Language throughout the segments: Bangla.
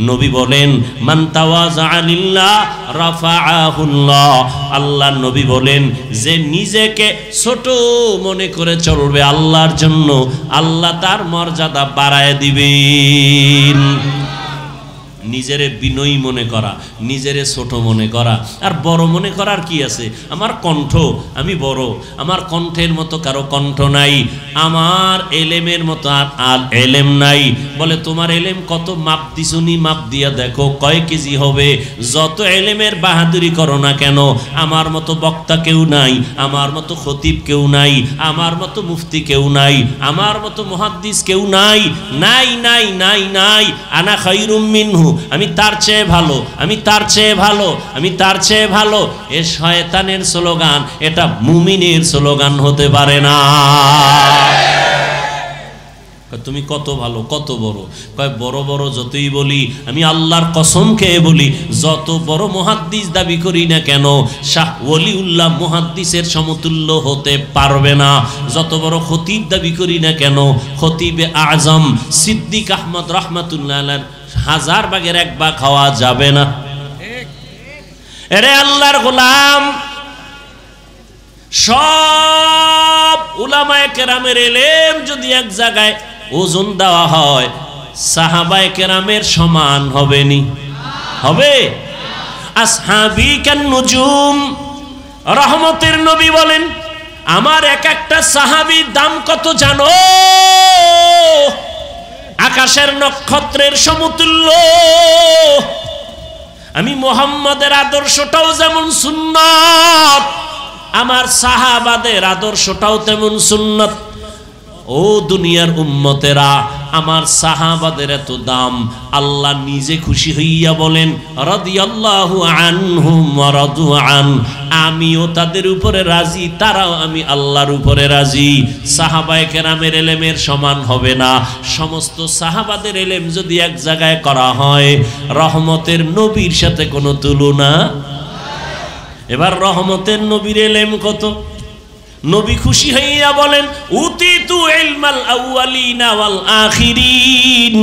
নবী বলেন মান তাওয়াযা লিল্লাহ রাফাআহুল্লাহ, আল্লাহ নবী বলেন যে নিজেকে ছোট মনে করে চলবে আল্লাহর জন্য, আল্লাহ তার মর্যাদা বাড়ায় দিবেন। নিজেরে বিনয়ী মনে করা, নিজেরে ছোট মনে করা আর বড় মনে করার কি আছে? আমার কণ্ঠ, আমি বড়, আমার কণ্ঠের মতো কারো কণ্ঠ নাই, আমার এলেমের মতো আর এলেম নাই। বলে তোমার এলেম কত? মাপ দিছুনি, মাপ দিয়া দেখো কয় কেজি হবে। যত এলেমের বাহাদুরি করো না কেন, আমার মতো বক্তা কেউ নাই, আমার মতো খতিব কেউ নাই, আমার মতো মুফতি কেউ নাই, আমার মতো মুহাদ্দিস কেউ নাই, নাই নাই নাই নাই। আনা খায়রুম মিনহু, আমি তার চেয়ে ভালো, আমি তার চেয়ে ভালো, আমি তার চেয়ে ভালো। এ শয়তানের স্লোগান, এটা মুমিনের স্লোগান হতে পারে না। তুমি কত ভালো, কত বড়? কয় বড় বড় যতই বলি, আমি আল্লাহর কসম খেয়ে বলি, যত বড় মুহাদ্দিস দাবি করি না কেন, শাহ ওলিউল্লাহ মুহাদ্দিসের সমতুল্য হতে পারবে না। যত বড় খতিব দাবি করি না কেন, খতিবে আজম সিদ্দিক আহমদ রাহমাতুল্লাহ আলাইহির 1000 ভাগের 1 ভাগ খাওয়া যাবে না। এরে আল্লাহর গোলাম, সব উলামায়ে কেরামের ইলম যদি এক জায়গায় ওজন দেওয়া হয়, সাহাবায়ে কেরামের সমান হবে নি? হবে? আসহাবী কান নুজুম, রহমতের নবী বলেন আমার এক একটা সাহাবীর দাম কত জানো? আকাশের নক্ষত্রের সমতুল্য। আমি মুহাম্মদের আদর্শটাও যেমন সুন্নাত, আমার সাহাবাদের আদর্শটাও তেমন সুন্নাত। ও দুনিয়ার উম্মতেরা, আমার সাহাবাদের এত দাম, আল্লাহ নিজে খুশি হইয়া বলেন রাদিয়াল্লাহু আনহুম ওয়া রাদু আন, আমিও তাদের উপরে রাজি, তারাও আমি আল্লাহর উপরে রাজি। সাহাবায়ে কেরামের ইলমের সমান হবে না। সমস্ত সাহাবাদের ইলম যদি এক জায়গায় করা হয়, রহমতের নবীর সাথে কোনো তুলনা। এবার রহমতের নবীর ইলম কত? নবী খুশি হইয়া বলেন উতিতু ইলমাল আউয়ালিনা ওয়াল আখিরিন,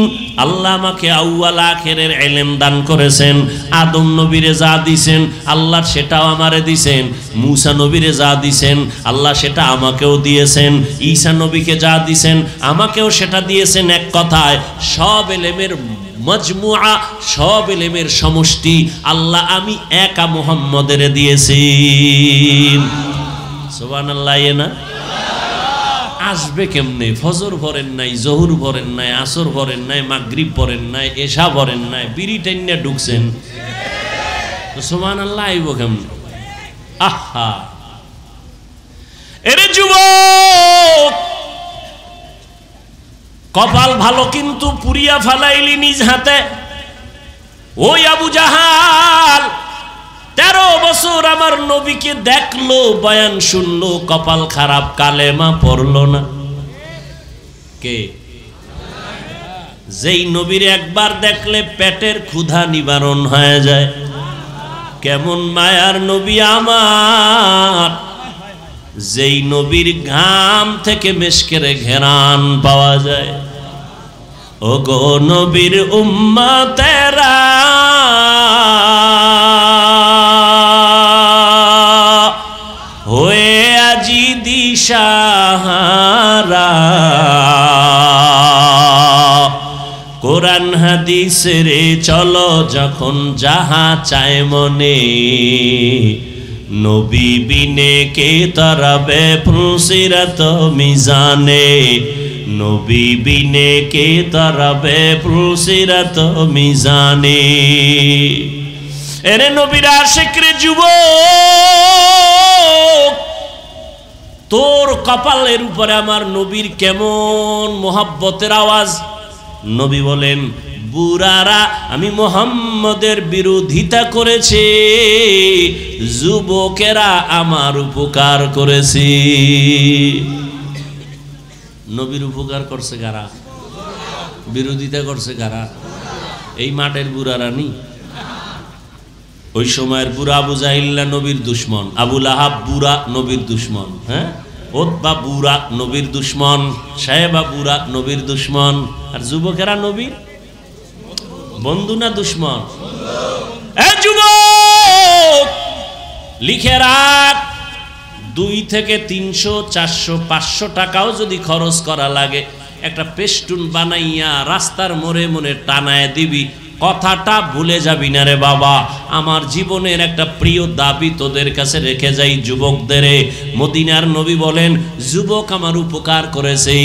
আল্লাহ আমাকে আউয়াল আখিরের ইলম দান করেছেন। আদম নবীরে যা দিবেন আল্লাহ সেটাও আমারে দিবেন, মূসা নবীরে যা দিবেন আল্লাহ সেটা আমাকেও দিয়েছেন, ঈসা নবীকে যা দিবেন আমাকেও সেটা দিয়েছেন। এক কথায় সব ইলমের মজমুআ, সব ইলমের সমষ্টি আল্লাহ আমি একা মুহাম্মদের দিয়েছি। সুবহানাল্লাহ। না আসবে কেমনে? ফজর পড়েন নাই, জোহর পড়েন নাই, আসর পড়েন নাই, মাগরিব পড়েন নাই, এশা পড়েন নাই, বিড়ি টাইনা ঢুকছেন, সুবহানাল্লাহ আইব কেমনে? আহা, এরে যুবক, কপাল ভালো কিন্তু পুরিয়া ফালাইলি নিজ হাতে। ওই আবু জাহাল 13 বছর আমার নবীকে দেখলো, বয়ান শুনলো, কপাল খারাপ, কালেমা পড়লো না। কে? যেই নবীর একবার দেখলে পেটের ক্ষুধা নিবারণ হয়ে যায়। কেমন মায়ার নবী আমার, যেই নবীর ঘাম থেকে মেশকের ঘেরান পাওয়া যায়। ও গো নবীর উম্মতেরা, হয়ে আজি দিশাহারা, কোরআন হাদিসের চলো যখন যাহা চায় মনে, নবী বিনে কে তরাবে ফুলসিরাত মিজানে, নবী বিনে কে তরাবে ফুলসিরাত মিজানে। এরে নবীর আশিক রে যুবক, তোর কপালের উপরে আমার নবীর কেমন মোহাব্বতের আওয়াজ। নবী বলেন বুড়ারা আমি মুহাম্মদের বিরোধিতা করেছে, যুবকেরা আমার উপকার করেছে। নবীর উপকার করছে কারা? বিরোধিতা করছে কারা? এই মাঠের বুড়ারা নি। ওই সময়ের বুড়া আবু জাহিল্লা নবীর দুশ্মন, আবু লাহাব বুড়া নবীর দুশ্মন, হ্যাঁ, ওতবা বুড়া নবীর দুশ্মন, সাহেবা বুড়া নবীর দুশ্মন, আর যুবকেরা নবীর বন্ধু না দুশ্মন? এ যুবক, লিখে রাখ, 2 থেকে 300, 400, 500 টাকাও যদি খরচ করা লাগে, একটা পেস্টুন বানাইয়া রাস্তার মোড়ে মোড়ে টানায় দিবি। কথাটা ভুলে যাবি না রে বাবা। আমার জীবনের একটা প্রিয় দাবি তোদের কাছে রেখে যাই যুবকদের। মদিনার নবী বলেন, যুবক আমার উপকার করেছে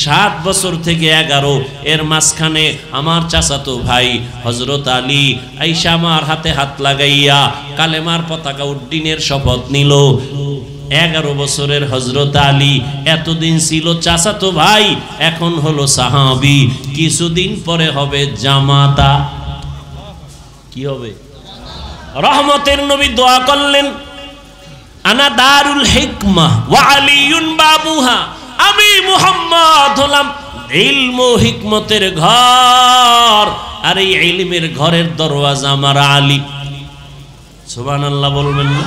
7 বছর থেকে 11, এর মাঝখানে আমার চাচাতো ভাই হযরত আলী আইসা আমার হাতে হাত লাগাইয়া কালেমার পতাকা উড্ডীনের শপথ নিল। 11 বছরের হযরত আলী এতদিন ছিল চাচাতো ভাই, এখন হলো সাহাবী, কিছুদিন পরে হবে জামাতা। কি হবে? রহমতের নবী দোয়া করলেন, আনা দারুল হিকমাহ ওয়া আলিয়ুন বাবুহা, আমি মুহাম্মদ হলাম ইলম ও হিকমতের ঘর, আর এই ইলমের ঘরের দরওয়াজা আমার আলী। সুবহানাল্লাহ বলবেন না?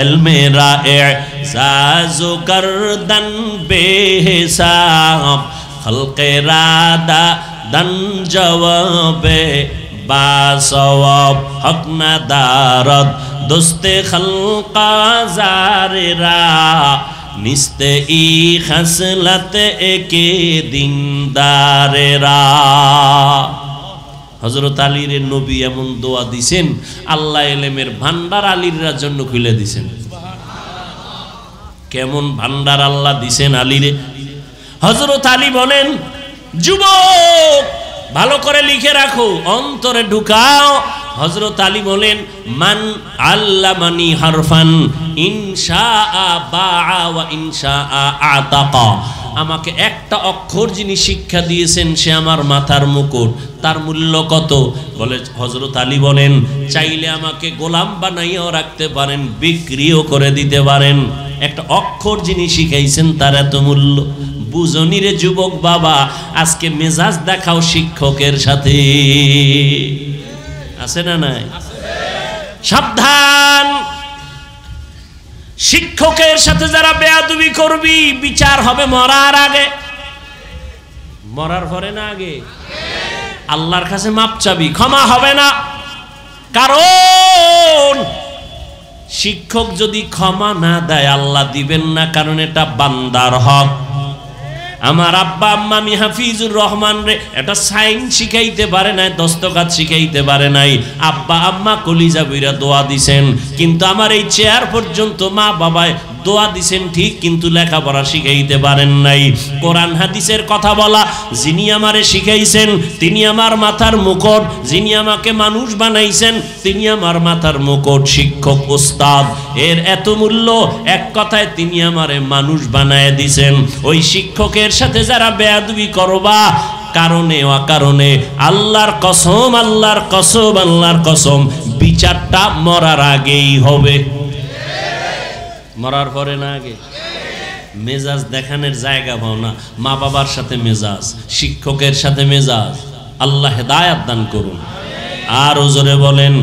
এলমেরা এজাজু করদন বেহিসাব, খলকে রাদা দন জওয়াবে বাসওয়াব, হক না দারদ দোস্তে খলকা জারেরা, নিস্তে ই খসলত একে দিনদারেরা। হযরত আলীর নবী এমন দোয়া দিছেন, আল্লাহ ইলমের ভান্ডার আলীর জন্য খুলে দিছেন। কেমন ভান্ডার আল্লাহ দিছেন আলীরে। হযরত আলী বলেন, যুবক ভালো করে লিখে রাখো, অন্তরে ঢুকাও। হযরত আলী বলেন, মান আল্লামানি হারফান ইনশাআ বাআ ওয়া ইনশাআ আতাকা, আমাকে একটা অক্ষর যিনি শিক্ষা দিয়েছেন সে আমার মাথার মুকুট। তার মূল্য কত? বলে হযরত আলী বলেন, চাইলে আমাকে গোলাম বানাইয়াও রাখতে পারেন, বিক্রিও করে দিতে পারেন। একটা অক্ষর যিনি শিখাইছেন তার এত মূল্য। বুঝনি রে যুবক বাবা, আজকে মেজাজ দেখাও শিক্ষকের সাথে, আছে না নাই? সাবধান, শিক্ষকের সাথে যারা বেয়াদবি করবি, বিচার হবে মরার আগে। মরার পরে না আগে? আল্লাহর কাছে মাপ চাবি, ক্ষমা হবে না। কারণ শিক্ষক যদি ক্ষমা না দেয় আল্লাহ দিবেন না, কারণ এটা বান্দার হক। আমার আব্বা আম্মা আমি হাফিজুর রহমান রে এটা সাইন শিখাইতে পারে নাই, দস্তখত শিখাইতে পারে নাই। আব্বা আম্মা কলিজা বইরা দোয়া দিছেন, কিন্তু আমার এই চেয়ার পর্যন্ত মা বাবায় দোয়া দিছেন ঠিক, কিন্তু লেখাপড়া শিখাইতে পারেন নাই। কোরআন হাদিসের কথা বলা যিনি আমারে শিখাইছেন তিনি আমার মাথার মুকুট, যিনি আমাকে মানুষ বানাইছেন তিনি আমার মাথার মুকুট। শিক্ষক উস্তাদ এর এত মূল্য, এক কথায় তিনি আমারে মানুষ বানায় দিছেন। ওই শিক্ষকের সাথে যারা বেয়াদবি করবা, কারণে অকারণে আল্লাহর কসম, আল্লাহর কসম, আল্লাহর কসম, বিচারটা মরার আগেই হবে। মরার পরে না আগে? মেজাজ দেখানোর জায়গা পাও না। মা বাবার সাথে মেজাজ, শিক্ষকের সাথে মেজাজ। আল্লাহ হেদায়াত দান করুন। আর জোরে বলেন,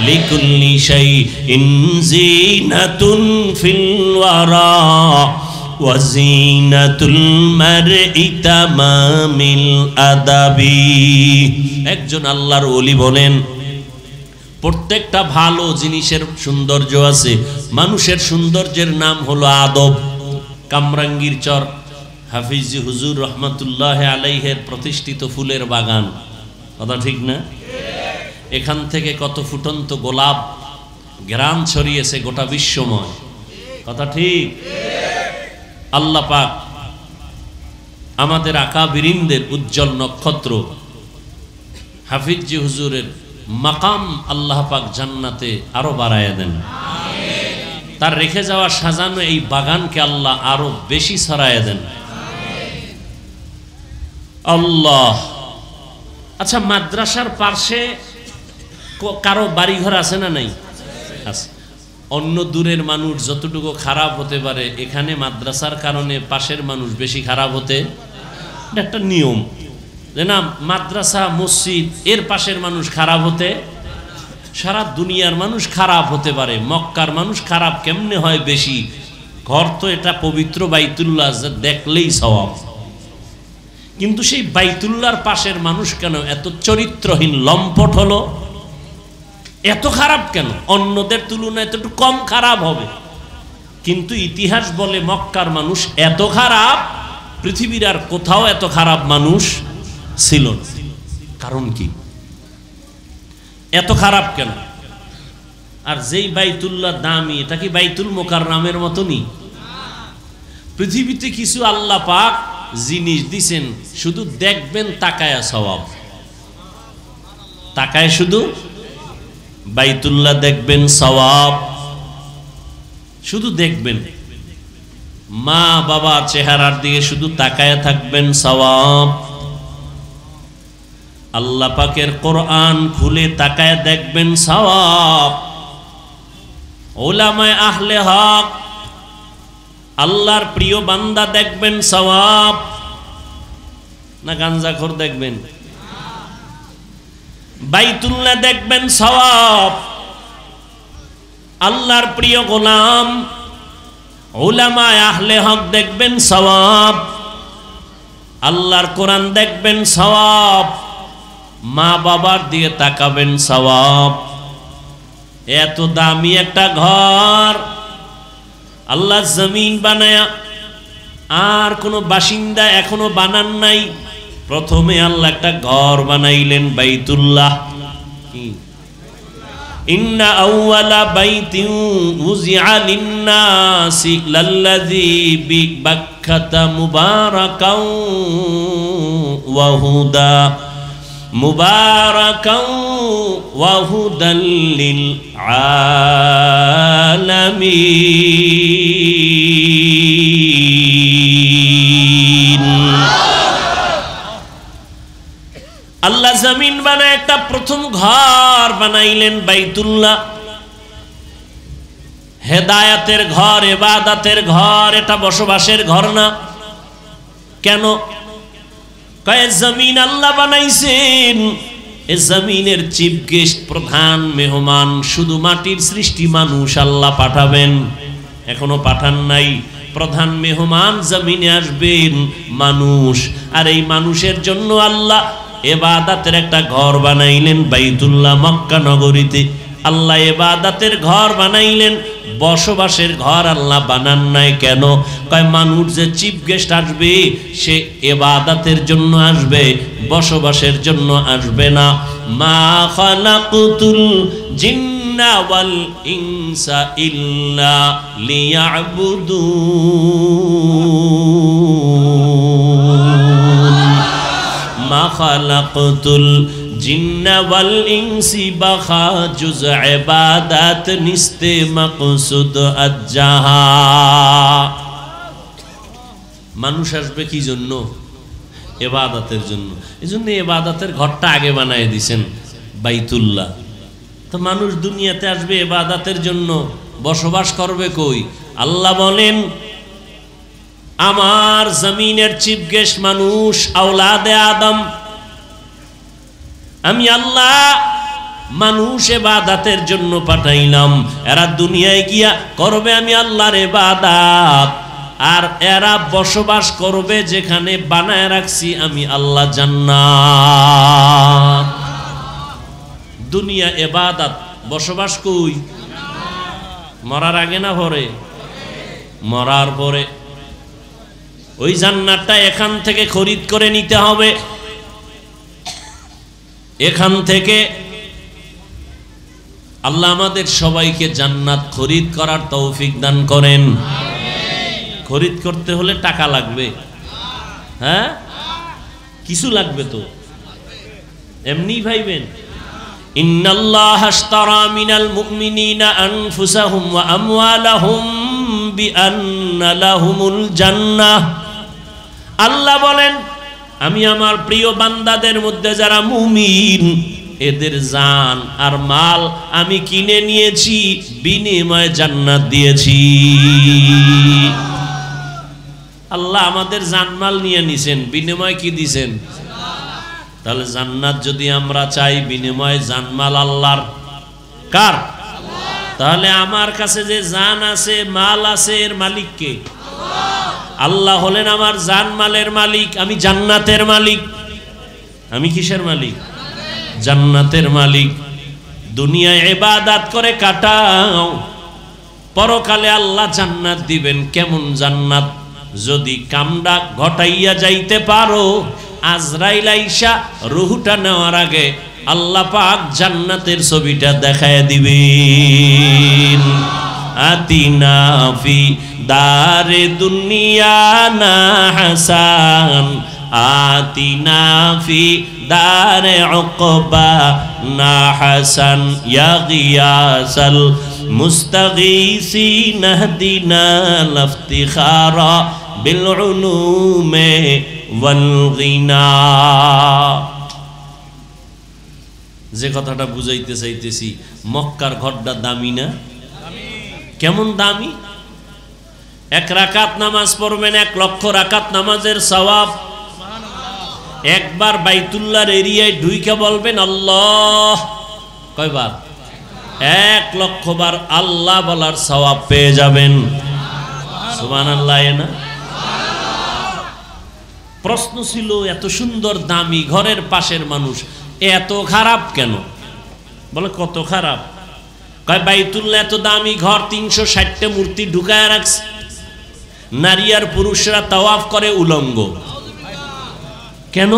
লিকুল্লি শাইইন জিনাতুন ফিল ওয়ারা ওয়া জিনাতুল মারই তামামিল আদাবি। একজন আল্লাহর ওলি বলেন, প্রত্যেকটা ভালো জিনিসের সৌন্দর্য আছে, মানুষের সৌন্দর্যের নাম হলো আদব। কামরাঙ্গীর চর হাফিজি হুজুর রহমাতুল্লাহ আলাইহের প্রতিষ্ঠিত ফুলের বাগান, কথা ঠিক না? এখান থেকে কত ফুটন্ত গোলাপ গ্রাম ছড়িয়েছে গোটা বিশ্বময়, কথা ঠিক? আল্লাহ পাক আমাদের আকাবিরিনদের উজ্জ্বল নক্ষত্র হাফিজি হুজুরের মাকাম আল্লাহ পাক জান্নাতে আরো বাড়ায় দেন। তার রেখে যাওয়া সাজানো এই বাগানকে আল্লাহ আরো বেশি ছড়ায় দেন। আল্লাহ। আচ্ছা, মাদ্রাসার পাশে কারো বাড়িঘর আছে না নাই? আছে। অন্য দূরের মানুষ যতটুকু খারাপ হতে পারে, এখানে মাদ্রাসার কারণে পাশের মানুষ বেশি খারাপ হতে, এটা একটা নিয়ম যে না, মাদ্রাসা মসজিদ এর পাশের মানুষ খারাপ হতে, সারা দুনিয়ার মানুষ খারাপ হতে পারে, মক্কার মানুষ খারাপ কেমনে হয় বেশি? ঘর তো এটা পবিত্র বাইতুল্লাহ, দেখলেই সওয়াব। কিন্তু সেই বাইতুল্লাহর পাশের মানুষ কেন এত চরিত্রহীন লম্পট হলো? এত খারাপ কেন? অন্যদের তুলনায় তো একটু কম খারাপ হবে, কিন্তু ইতিহাস বলে মক্কার মানুষ এত খারাপ, পৃথিবীর আর কোথাও এত খারাপ মানুষ ছিল না। কারণ কি এত খারাপ কেন? আর যেই বাইতুল্লাহ দামি, এটা কি বাইতুল মুকাররমের মতনই? পৃথিবীতে কিছু আল্লাহ পাক জিনিস দিছেন, শুধু দেখবেন তাকায়া সওয়াব। তাকায় শুধু বাইতুল্লাহ দেখবেন সওয়াব, শুধু দেখবেন। মা বাবা চেহারার দিকে শুধু তাকায়া থাকবেন সওয়াব। আল্লাহ পাকের কোরআন খুলে তাকায়া দেখবেন সওয়াব। উলামায়ে আহলে হক আল্লাহর প্রিয় বান্দা দেখবেন সওয়াব। না গাঞ্জাখোর দেখবেন? বাইতুল্লাহ দেখবেন সওয়াব। আল্লাহর প্রিয় গোলাম উলামায়ে আহলে হক দেখবেন সওয়াব। আল্লাহর কোরআন দেখবেন সওয়াব। মা বাবার দিয়ে তাকাবেন সওয়াব। এত দামি একটা ঘর আল্লাহ জমিন বানায়া, আর কোনো বাসিন্দা এখনো বানান নাই। প্রথমে আল্লাহ একটা ঘর বানাইলেন বাইতুল্লাহ। কি? ইন্না আউওয়ালা বাইতিন উযিআ লিন-নাসি লাল্লাযী বিবাক্কাতা মুবারাকাও ওয়া হুদা মুবারাকাও ওয়া হুদাল লিল আলামিন। আল্লাহ জমিন বানায় একটা প্রথম ঘর বানাইলেন বাইতুল্লাহ। হেদায়াতের ঘর, ইবাদতের ঘর, এটা বসবাসের ঘর না। কেন? কয় জমিন আল্লাহ বানাইছেন, এ জমিনের চিফ গেস্ট, প্রধান মেহমান শুধু মাটির সৃষ্টি মানুষ আল্লাহ পাঠাবেন। এখনো পাঠান নাই। প্রধান মেহমান জমিনে আসবেন মানুষ, আর এই মানুষের জন্য আল্লাহ ইবাদতের একটা ঘর বানাইলেন বাইতুল্লাহ মক্কা নগরীতে। আল্লাহ ইবাদতের ঘর বানাইলেন, বসবাসের ঘর আল্লাহ বানান নাই। কেন? কয় মানুষ যে চিফ গেস্ট আসবে সে ইবাদতের জন্য আসবে, বসবাসের জন্য আসবে না। মা খালাকুতুল জিন্না ওয়াল ইনসা ইল্লা লিয়াবুদুন। মা খালাকুতুল জিন্না ওয়াল ইনসি বাখা জুজ ইবাদাত নিস্তে মাকসুদ আজ্জাহা। মানুষ আসবে কি জন্য? ইবাদতের জন্য। এজন্য ইবাদতের ঘরটা আগে বানায় দিয়েছেন বাইতুল্লাহ। তো মানুষ দুনিয়াতে আসবে ইবাদতের জন্য, বসবাস করবে কই? আল্লাহ বলেন আমার জমিনের চিফ গেস্ট মানুষ, আওলাদে আদম। আমি আল্লাহ মানুষ ইবাদতের জন্য পাঠাইলাম। এরা দুনিয়ায় গিয়া করবে আমি আল্লাহর ইবাদত, আর এরা বসবাস করবে যেখানে বানায় রাখছি আমি আল্লাহ জান্নাত। দুনিয়া ইবাদত, বসবাস কই? মরার আগে না পরে? মরার পরে। ওই জান্নাতটা এখান থেকে খরিদ করে নিতে হবে। এখান থেকে আল্লাহ আমাদের সবাইকে জান্নাত খরিদ করার তৌফিক দান করেন। খরিদ করতে হলে টাকা লাগবে, হ্যাঁ কিছু লাগবে তো, এমনি ভাইবেন। ইন্নাল্লাহা আশতারা মিনাল মুমিনিনা আনফুসাহুম ওয়া আমওয়ালাহুম বিআন্না লাহুমুল জান্নাহ। আল্লাহ বলেন আমি আমার প্রিয় বান্দাদের মধ্যে যারা মুমিন এদের জান আর মাল আমি কিনে নিয়েছি, বিনিময়ে জান্নাত দিয়েছি। আল্লাহ আমাদের জানমাল নিয়ে নিছেন, বিনিময়ে কি দিছেন? তাহলে জান্নাত যদি আমরা চাই, বিনিময়ে জানমাল আল্লাহর। কার? তাহলে আমার কাছে যে জান আছে, মাল আছে, এর মালিক কে? আল্লাহ হলেন আমার জানমালের মালিক, আমি জান্নাতের মালিক। আমি কিসের মালিক? জান্নাতের মালিক। দুনিয়ায় ইবাদত করে কাটাও, পরকালে আল্লাহ জান্নাত দিবেন। কেমন জান্নাত? যদি কামডা ঘটাইয়া যাইতে পারো, আজরাইল আইসা রুহটা নেওয়ার আগে আল্লাহ পাক জান্নাতের ছবিটা দেখায় দিবেন। আতিনা ফি দারে দুনিয়া না হাসান, আতিনা ফি দারে উকবা না হাসান, ইয়া গিয়াসাল মুস্তাগীসিন ইহদিনা লাফতিখারা বিল উলুমে ওয়াল গিনা। যে কথাটা বুঝাইতে চাইতেছি, মক্কার ঘরটা দামি না? কেমন দামি? 1 রাকাত নামাজ পড়বেন, 1 লক্ষ রাকাত নামাজের সওয়াব। একবার বাইতুল্লাহর এরিয়ায় ঢুইকে বলবেন আল্লাহ, কয়বার? 1 লক্ষ বার আল্লাহ বলার সওয়াব পেয়ে যাবেন। সুবহানাল্লাহ না? প্রশ্ন ছিল, এত সুন্দর দামি ঘরের পাশের মানুষ এত খারাপ কেন? বলে কত খারাপ? কয় বাইতুল্লাহ এত দামি ঘর, 360টা মূর্তি ঢুকায় রাখছে, নারী আর পুরুষরা তাওয়াফ করে উলঙ্গ। কেন?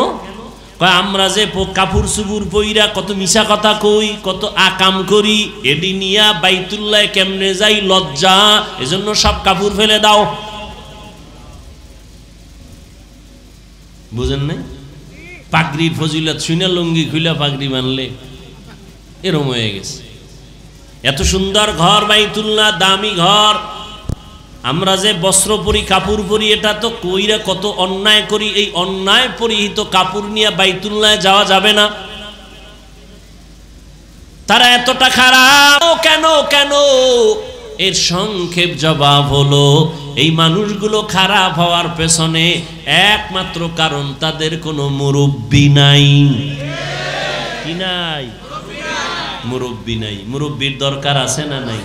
কয় আমরা যে কাপড় চুপুর পইরা কত মিশা কথা কই, কত আকাম করি, এডি নিয়া বাইতুল্লাহ কেমনে যাই লজ্জা, এজন্য সব কাপড় ফেলে দাও। বুঝেন না? পাগড়ির ফজিলত শুনে লুঙ্গি খুলে পাগড়ি বানলে এরম হয়ে গেছে। এত সুন্দর ঘর বাইতুল্লাহ, দামি ঘর, আমরা যে বস্ত্র পরি, কাপড় পরি, এটা তো কইরা কত অন্যায় করি। এই অন্যায় পরিহিত কাপড় নিয়ে বাইতুল্লাহ যাওয়া যাবে না। তারা এতটা খারাপ কেন? কেন? এর সংক্ষেপ জবাব হলো, এই মানুষগুলো খারাপ হওয়ার পেছনে একমাত্র কারণ তাদের কোনো মুরব্বি নাই। কি নাই? মুরব্বি নাই। মুরব্বির দরকার আছে না নাই?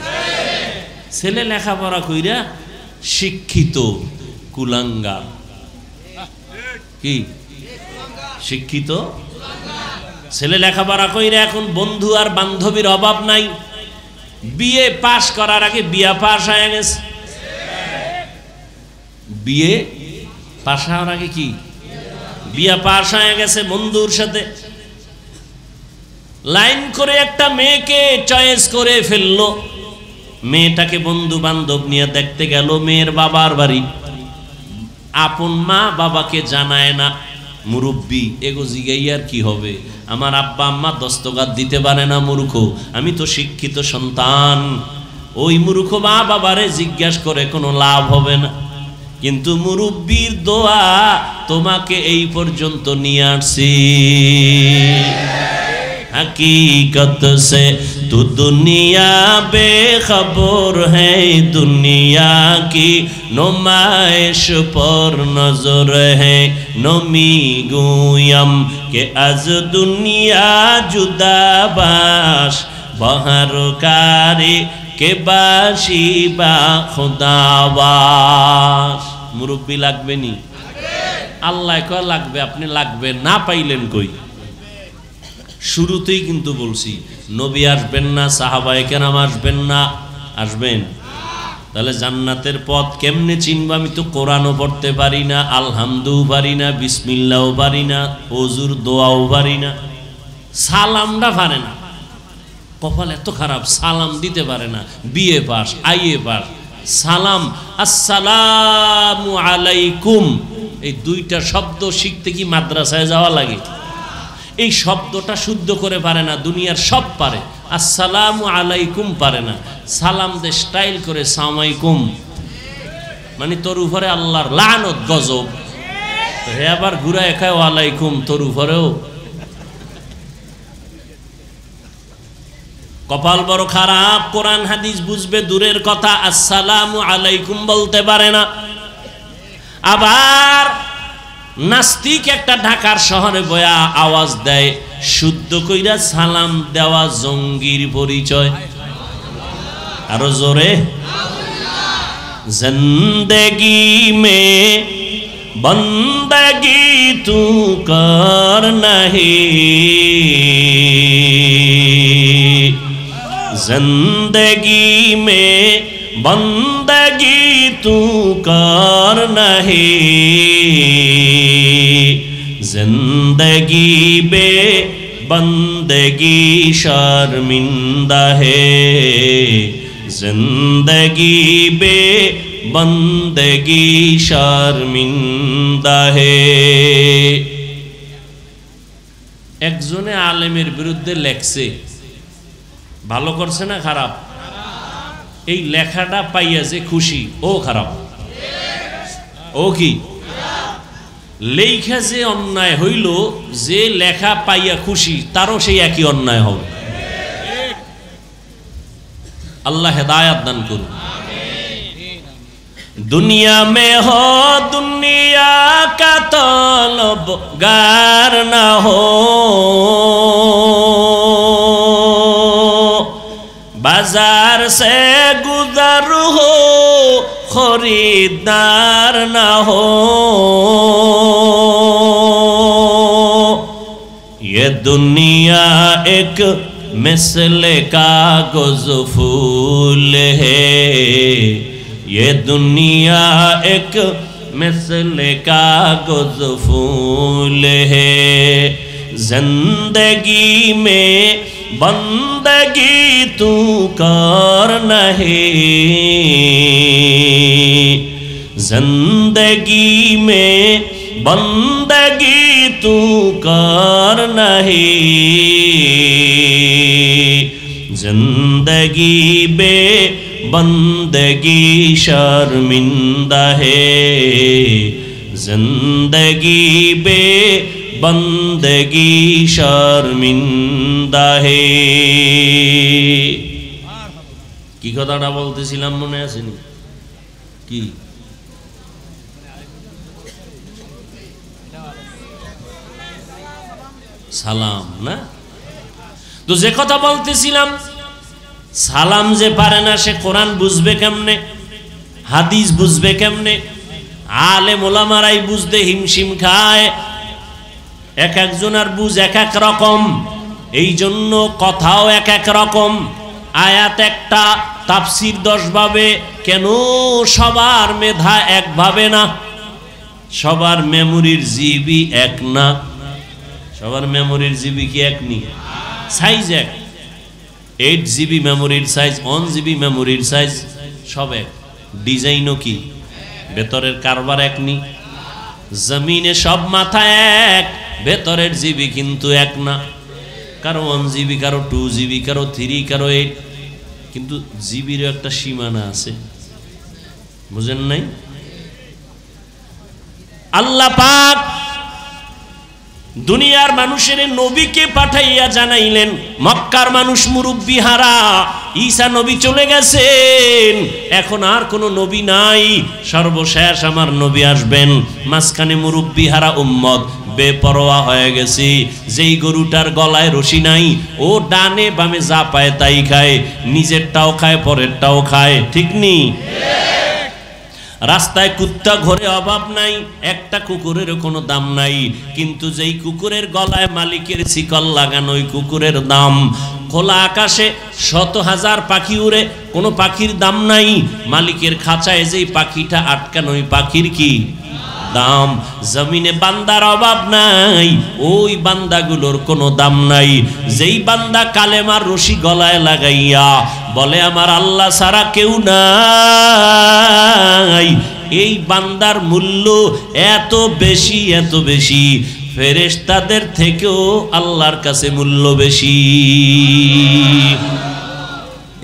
ছেলে লেখাপড়া কইরা শিক্ষিত কুলাঙ্গার, কি শিক্ষিত ছেলে লেখাপড়া কইরা এখন বন্ধু আর বান্ধবীর অভাব নাই। বিয়ে পাশ করার আগে বিয়া পাশ হয়ে গেছে। বিয়ে পাশ হওয়ার আগে কি বিয়া পাশ হয়ে গেছে। বন্ধুর সাথে লাইন করে একটা মেয়েকে চয়েস করে ফেললো। মেয়েটাকে বন্ধু বান্ধব নিয়ে দেখতে গেল মেয়ের বাবার বাড়ি। আপন মা বাবাকে জানায় না। মুরব্বী এগো জিগাইয়ার কি হবে? আমার আব্বা আম্মা দস্তগাত দিতে পারে না, মূর্খ। আমি তো শিক্ষিত সন্তান। ওই মূর্খ মা বাবারে জিজ্ঞাসা করে কোনো লাভ হবে না। কিন্তু মুরব্বীর দোয়া তোমাকে এই পর্যন্ত নিয়ে আসছি। हकीकत से तू दुनिया बेखबर है, दुनिया की नुमाइश पर नजर है। नमी गुयम के आज दुनिया जुदा बाश, बहर कारी के बाशी बा खुदाबाश। मुरब्बी लागबे नी? আল্লাহ কয় লাগবে, আপনি লাগবে না পাইলেন কই? শুরুতেই কিন্তু বলছি নবী আসবেন না, সাহাবায়ে কেরাম আসবেন না। আসবেন? তাহলে জান্নাতের পথ কেমনে চিনব? আমি তো কোরআনও পড়তে পারি না, আলহামদুও পারি না, বিসমিল্লাহও পারি না, ওযুর দোয়াও পারি না, সালামটা পারে না। কপাল এত খারাপ, সালাম দিতে পারে না। বিএ পাস, আইএ পাস, সালাম আসসালামু আলাইকুম, এই দুইটা শব্দ শিখতে কি মাদ্রাসায় যাওয়া লাগে? এই শব্দটা শুদ্ধ করে পারে না। দুনিয়ার সব পারে, আসসালামু আলাইকুম পারে না। সালাম দে স্টাইল করে সালামাইকুম, মানে তোর উপরে আল্লাহর লানত, গজব। হে আবার ঘুরা একাই ওয়ালাইকুম, তোর উপরেও। কপাল বড় খারাপ। কোরআন হাদিস বুঝবে দূরের কথা, আসসালামু আলাইকুম বলতে পারে না। আবার নাস্তিক একটা ঢাকার শহরে বয়া আওয়াজ দেয়, শুদ্ধ কইরা সালাম দেওয়া জঙ্গির পরিচয়। আরো জোরে जिंदगी में बंदगी तू कर नहीं, जिंदगी में बंदगी तू कर नहीं, जिंदगी बे बंदगी शर्मिंदा है, जिंदगी बे बंदगी शर्मिंदा है। একজনে আলেমের বিরুদ্ধে লেখছে, ভালো করছে না খারাপ? এই লেখাটা পাইয়া যে খুশি, ও খারাপ, ও কি লেখা যে অন্যায় হইল, যে লেখা পাইয়া খুশি তারও সেই একই অন্যায় হবে। আল্লাহ হেদায়াত দান করুন। दुनिया में हो दुनिया का तलबगार न हो, बाजार से गुजर हो खरीदार न हो, ये दुनिया एक मिसले कागज फूल है, ये दुनिया एक मिसले कागज फूल है, जिंदगी में बंदगी तू कर नहीं, जिंदगी में बंदगी तू कर नहीं, जिंदगी बे बंदगी शर्मिंदा है, जिंदगी बे बंदगी शर्मिंदा है। কি কথাটা বলতেছিলাম মনে আছে নি? কি সালাম না? তো যে কথা বলতেছিলাম, সালাম যে পারে না সে কোরআন বুঝবে কেমনে, হাদিস বুঝবে কেমনে? আলেম ওলামারাই বুঝতে হিমশিম খায়, এক একজনের বুঝ এক এক রকম, এই জন্য কথাও এক এক রকম। আয়াত একটা, তাফসির 10 ভাবে। কেন সবার মেধা একভাবে না? সবার মেমোরির জিবি এক না? সবার মেমোরির জিবি কি এক নি? সাইজ এক। 8 GB মেমোরির সাইজ, 1 GB মেমোরির সাইজ সব এক, ডিজাইনও কি ভেতরের কারবার এক নি? জমিনে সব মাথা এক, ভেতরের জিবি কিন্তু এক না। কারো 1 GB, কারো 2 GB, কারো 3, কারো 8, কিন্তু জিবিরও একটা সীমানা আছে, বুঝেন নাই? আল্লাহ পাক দুনিয়ার মানুষের নবীকে পাঠাইয়া জানাইলেন, মক্কার মানুষ মুরব্বি হারা, ঈসা নবী চলে গেছেন, এখন আর কোনো নবী নাই, সর্বশেষ আমার নবী আসবেন। মাঝখানে মুরব্বি হারা উম্মত বেপরোয়া হয়ে গেছে। যেই গরুটার গলায় রশি নাই, ও ডানে বামে যা পায় তাই খায়, নিজেরটাও খায় পরেরটাও খায়, ঠিক নি? রাস্তায় কুত্তা ঘরে অভাব নাই, একটা কুকুরের কোনো দাম নাই, কিন্তু যেই কুকুরের গলায় মালিকের শিকল লাগানো, ওই কুকুরের দাম। খোলা আকাশে 100,000 পাখি উড়ে, কোনো পাখির দাম নাই, মালিকের খাঁচায় যেই পাখিটা আটকানো, ওই পাখির কি দাম। জমিনে বান্দার অভাব নাই, ওই বান্দাগুলোর কোনো দাম নাই। যেই বান্দা কালেমার রশি গলায় লাগাইয়া বলে আমার আল্লাহ ছাড়া কেউ নাই, এই বান্দার মূল্য এত বেশি, এত বেশি, ফেরেশতাদের থেকেও আল্লাহর কাছে মূল্য বেশি।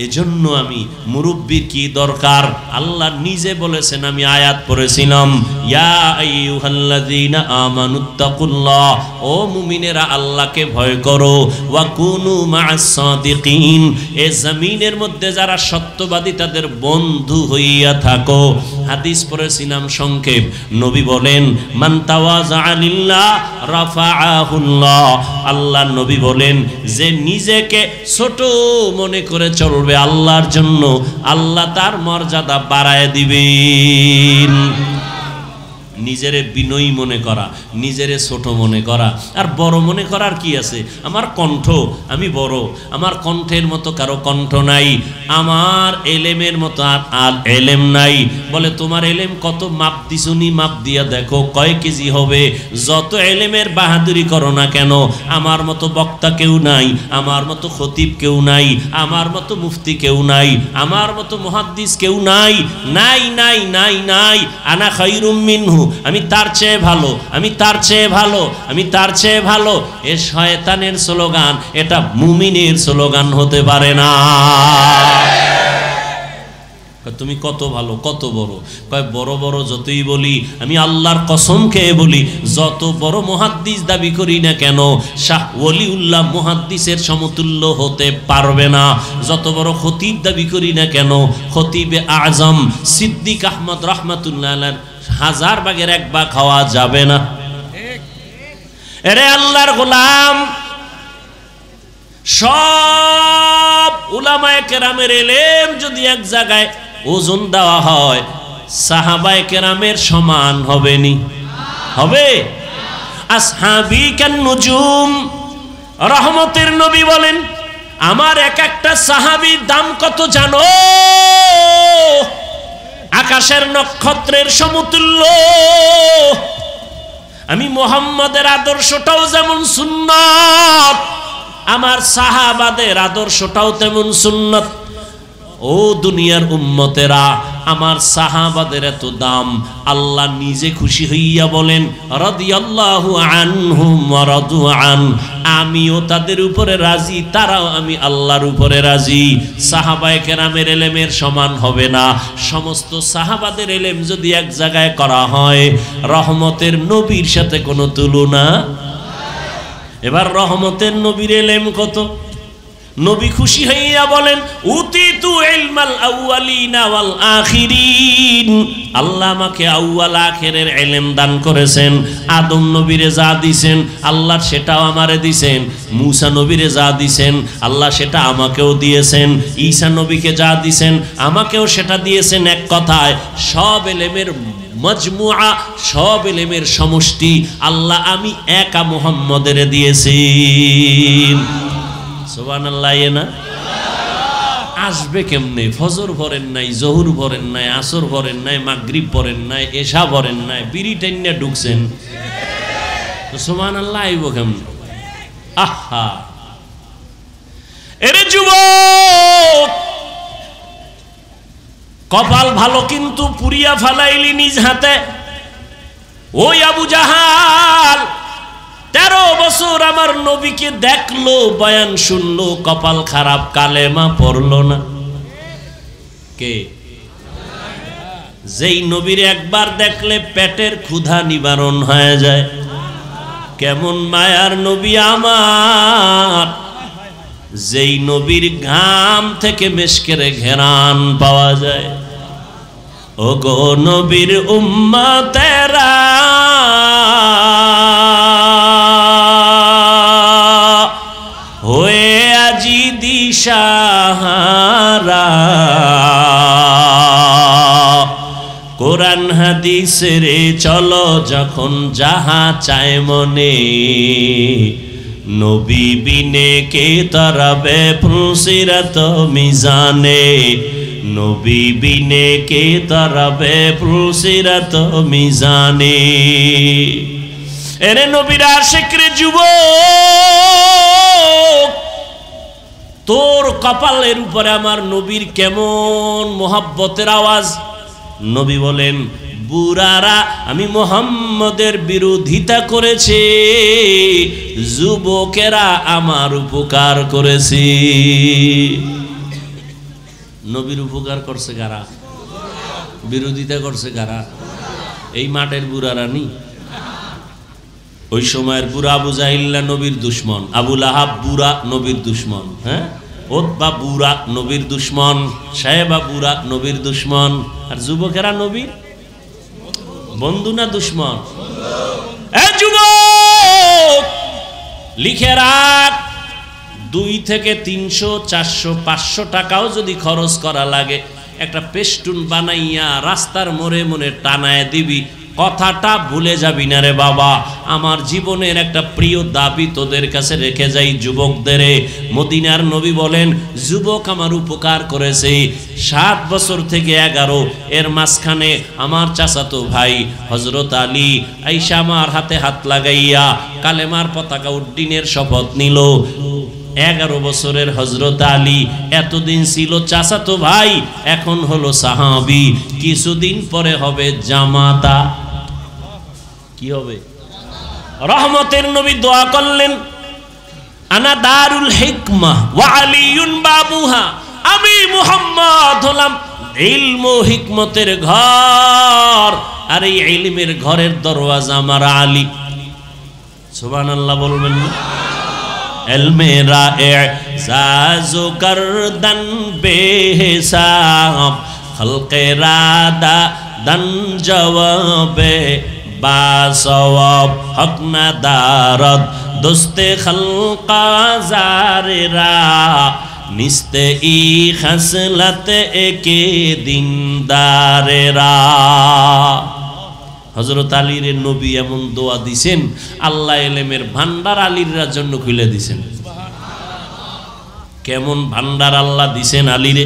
এজন্য আমি মুরব্বির কি দরকার, আল্লাহ নিজে বলেছেন। আমি আয়াত পড়েছিলাম, ইয়া আইয়ুহাল্লাযীনা আমানুত্তাকুল্লাহ, ও মুমিনেরা আল্লাহকে ভয় করো, ওয়া কুনু মা'আস সাদিকিন, এই জমিনের মধ্যে যারা সত্যবাদী তাদের বন্ধু হইয়া থাকো। হাদিস পড়েছিলাম সংক্ষেপ। নবী বলেন মান তাওয়াযা লিল্লাহ রাফাআহুল্লাহ। আল্লাহর নবী বলেন যে নিজেকে ছোট মনে করে চলবে আল্লাহর জন্য, আল্লাহ তার মর্যাদা বাড়ায় দিবেন। নিজেরে বিনয়ী মনে করা, নিজেরে ছোট মনে করা আর বড় মনে করার কি আছে? আমার কণ্ঠ, আমি বড়, আমার কণ্ঠের মতো কারো কণ্ঠ নাই, আমার এলেমের মতো আর এলেম নাই। বলে তোমার এলেম কত? মাপ দিছুনি, মাপ দিয়া দেখো কয় কেজি হবে। যত এলেমের বাহাদুরি করো না কেন, আমার মতো বক্তা কেউ নাই, আমার মতো খতিব কেউ নাই, আমার মতো মুফতি কেউ নাই, আমার মতো মুহাদ্দিস কেউ নাই, নাই নাই নাই নাই। আনা খায়রুম মিনহু, আমি তার চেয়ে ভালো, আমি তার চেয়ে ভালো, আমি তার চেয়ে ভালো। এ শয়তানের স্লোগান, এটা মুমিনের স্লোগান হতে পারে না। তুমি কত ভালো, কত বড়? কয় বড় বড় যতই বলি, আমি আল্লাহর কসম খেয়ে বলি, যত বড় মুহাদ্দিস দাবি করি না কেন, শাহ ওলিউল্লাহ মুহাদ্দিসের সমতুল্য হতে পারবে না। যত বড় খতিব দাবি করি না কেন, খতিবে আজম সিদ্দিক আহমদ রহমাতুল্লাহ আলাইহির 1000 ভাগের 1 ভাগ খাওয়া যাবে না। এরে আল্লাহর গোলাম, সব উলামায়ে কেরামের ইলম যদি এক জায়গায় ওজন দেওয়া হয়, সাহাবায়ে কেরামের সমান হবে নি? হবে? আসহাবী কান নুজুম, রহমতের নবী বলেন আমার এক একটা সাহাবীর দাম কত জানো? আকাশের নক্ষত্রের সমতুল্য। আমি মুহাম্মদের আদর্শটাও যেমন সুন্নাত, আমার সাহাবাদের আদর্শটাও তেমন সুন্নাত। ও দুনিয়ার উম্মতেরা, আমার সাহাবাদের এত দাম, আল্লাহ নিজে খুশি হইয়া বলেন রাদিয়াল্লাহু আনহুম ওয়া রাদু আন, আমিও তাদের উপরে রাজি, তারাও আমি আল্লাহর উপরে রাজি। সাহাবায়ে কেরামের ইলমের সমান হবে না। সমস্ত সাহাবাদের ইলম যদি এক জায়গায় করা হয়, রহমতের নবীর সাথে কোনো তুলনা। এবার রহমতের নবীর ইলম কত? নবী খুশি হইয়া বলেন উতিতু ইলমাল আউয়ালিনা ওয়াল আখিরিন, আল্লাহ আমাকে আউয়াল আখিরের ইলম দান করেছেন। আদম নবীরে যা দিবেন আল্লাহ সেটাও আমারে দিবেন, মূসা নবীরে যা দিবেন আল্লাহ সেটা আমাকেও দিয়েছেন, ঈসা নবীকে যা দিবেন আমাকেও সেটা দিয়েছেন। এক কথায় সব ইলমের মজমুআ, সব ইলমের সমষ্টি আল্লাহ আমি একা মুহাম্মদের দিয়েছি। সুবহানাল্লাহ। না আসবে কেমনে? ফজর পড়েন নাই, জোহর পড়েন নাই, আসর পড়েন নাই, মাগরিব পড়েন নাই, এশা পড়েন নাই, বিড়ি টাইনা ঢুকছেন, তো সুবহানাল্লাহ আইব কেমনে? আহা এরে যুবক, কপাল ভালো কিন্তু পুরিয়া ফালাইলি নিজ হাতে। ওই আবু জাহাল 13 বছর আমার নবীকে দেখলো, বয়ান শুনলো, কপাল খারাপ, কালেমা পড়লো না। কে? যেই নবীর একবার দেখলে পেটের ক্ষুধা নিবারণ হয়ে যায়। কেমন মায়ার নবী আমার, যেই নবীর ঘাম থেকে মেশকের ঘেরান পাওয়া যায়। ও গো নবীর উম্মতেরা, হয়ে আজি দিশাহারা, কোরআন হাদিসের চলো যখন যাহা চায় মনে, নবী বিনে কে তরাবে ফুলসিরাত মিজানে, নবী বিনে কে তরাবে ফুলসিরাত মিজানে। এরে নবীর আশিক রে যুবক, তোর কপালের উপরে আমার নবীর কেমন মোহাব্বতের আওয়াজ। নবী বলেন বুড়ারা আমি মুহাম্মদের বিরোধিতা করেছে, যুবকেরা আমার উপকার করেছে। নবীর উপকার করছে কারা? বিরোধিতা করছে কারা? এই মাঠের বুড়ারা নি। ওই সময়ের বুড়া আবু জাহিল্লা নবীর দুশ্মন, আবু লাহাব বুড়া নবীর দুশ্মন। হ্যাঁ, ওতবা বুড়া নবীর দুশ্মন, সাহেবা বুড়া নবীর দুশ্মন, আর যুবকেরা নবীর বন্ধু না দুশ্মন? এ যুবক লিখে রাখ, 2 থেকে 300, 400, 500 টাকাও যদি খরচ করা লাগে, একটা পেস্টুন বানাইয়া রাস্তার মোড়ে মোড়ে টানায় দিবি, কথাটা ভুলে যাবি না রে বাবা। আমার জীবনের একটা প্রিয় দাবি তোদের কাছে রেখে যাই যুবকদের। মদিনার নবী বলেন, যুবক আমার উপকার করেছে 7 বছর থেকে 11, এর মাঝখানে আমার চাচাতো ভাই হযরত আলী আয়েশা আমার হাতে হাত লাগাইয়া কালেমার পতাকা উড্ডীনের শপথ নিল। 11 বছরের হযরত আলী এতদিন ছিল চাচাতো ভাই, এখন হলো সাহাবী, কিছুদিন পরে হবে জামাতা। কি হবে? রহমতের নবী দোয়া করলেন, আনা দারুল হিকমা ওয়া আলিয়ুন বাবুহা, আমি মুহাম্মদ হলাম ইলম ও হিকমতের ঘর, আর এই ইলমের ঘরের দরওয়াজা আমার আলী। সুবহানাল্লাহ বলবেন না? এলমেরা এজাজো গর্দন বেহিসাব, খলকে রাদা দন জওয়াবে বাসওয়াব, হক না দারদ দোস্তে খলকা জারেরা, নিস্তে ই খসলত একে দিনদারেরা। হযরত আলীর নবী এমন দোয়া দিছেন, আল্লাহ ইলমের ভান্ডার আলীর জন্য খুলে দিছেন। কেমন ভান্ডার আল্লাহ দিছেন আলীরে।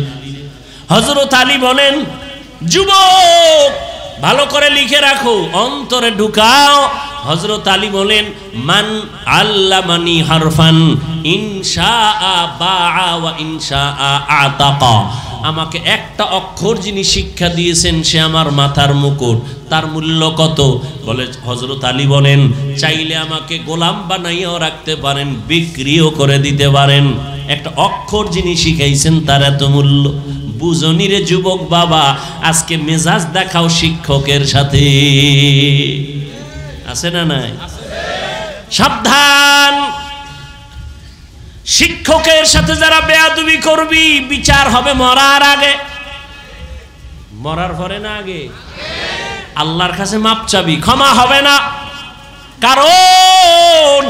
হযরত আলী বলেন, যুবক ভালো করে লিখে রাখো, অন্তরে ঢুকাও। হযরত আলী বলেন, মান আল্লামানি হারফান ইনশাআ বাআ ওয়া ইনশাআ আতাকা, আমাকে একটা অক্ষর যিনি শিক্ষা দিয়েছেন সে আমার মাথার মুকুট, তার মূল্য কত? বলে হযরত আলী বলেন, চাইলে আমাকে গোলাম বানাইয়াও রাখতে পারেন, বিক্রিও করে দিতে পারেন, একটা অক্ষর যিনি শিখাইছেন তার এত মূল্য। বুঝনি রে যুবক বাবা, আজকে মেজাজ দেখাও শিক্ষকের সাথে, আছে না নাই? সাবধান, শিক্ষকের সাথে যারা বেয়াদবি করবি বিচার হবে মরার আগে। মরার পরে না আগে? আল্লাহর কাছে মাপ চাবি, ক্ষমা হবে না। কারণ